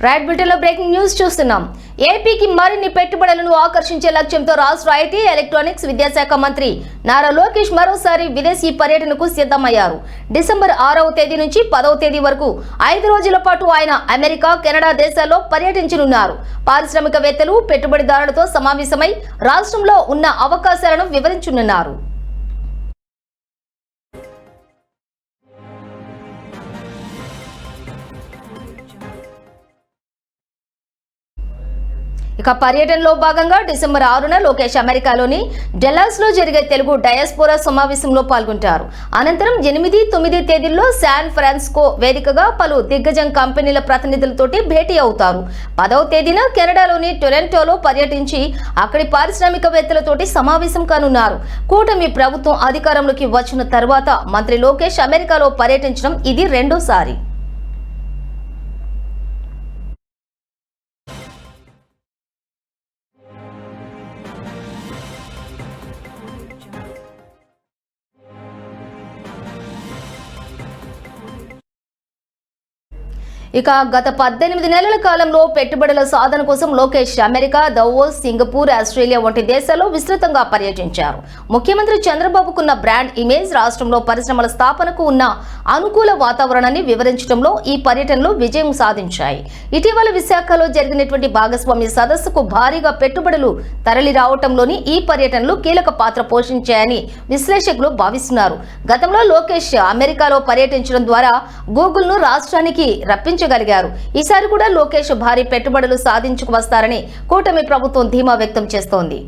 Right బిల్టన్లో breaking news చూస్తున్నాం. ఏపీకి మరిన్ని పెట్టుబడులను ఆకర్షించే లక్ష్యంతో రాష్ట్ర ఐటీ, ఎలక్ట్రానిక్స్, విద్యాశాఖ మంత్రి నారా లోకేష్ మరోసారి విదేశీ పర్యటనకు సిద్ధమయ్యారు. డిసెంబర్ 6వ తేదీ నుంచి 10వ తేదీ వరకు 5 రోజుల పాటు ఆయన అమెరికా, కెనడా దేశాల్లో పర్యటించనున్నారు. పారిశ్రామికవేత్తలు, పెట్టుబడిదారులతో సమావేశమై రాష్ట్రంలో ఉన్న అవకాశాలను వివరించనున్నారు. ఇక పర్యటనలో భాగంగా డిసెంబర్ 6న లోకేష్ అమెరికాలోని డెల్లాస్లో జరిగే తెలుగు డయాస్పోరా సమావేశంలో పాల్గొంటారు. అనంతరం 8, 9 తేదీల్లో శాన్ ఫ్రాన్సిస్కో వేదికగా పలు దిగ్గజం కంపెనీల ప్రతినిధులతోటి భేటీ అవుతారు. 10వ తేదీన కెనడాలోని టొరంటోలో పర్యటించి అక్కడి పారిశ్రామికవేత్తలతోటి సమావేశం కానున్నారు. కూటమి ప్రభుత్వం అధికారంలోకి వచ్చిన తర్వాత మంత్రి లోకేష్ అమెరికాలో పర్యటించడం ఇది రెండోసారి. ఇక గత 18 నెలల కాలంలో పెట్టుబడుల సాధన కోసం Lokesh America, Davos, Singapore, Australia వంటి దేశాల్లో విస్తృతంగా పర్యటించారు. ముఖ్యమంత్రి చంద్రబాబుకున్న బ్రాండ్ ఇమేజ్, రాష్ట్రంలో పరిశ్రమల స్థాపనకు ఉన్న అనుకూల వాతావరణాన్ని వివరించడంలో ఈ పర్యటనలు విజయం సాధించాయి. ఇటీవల విశాఖలో జరిగినటువంటి భాగస్వామ్య సదస్సుకు భారీగా పెట్టుబడులు తరలి రావడంలోని ఈ పర్యటనలు కీలక పాత్ర పోషించాయని విశ్లేషకులు భావిస్తున్నారు. గతంలో లోకేష్ అమెరికాలో పర్యటించడం ద్వారా గూగుల్ను రాష్ట్రానికి రప్పించగలిగారు. ఈసారి కూడా లోకేష్ భారీ పెట్టుబడులు సాధించుకు వస్తారని కూటమి ప్రభుత్వం ధీమా వ్యక్తం చేస్తోంది.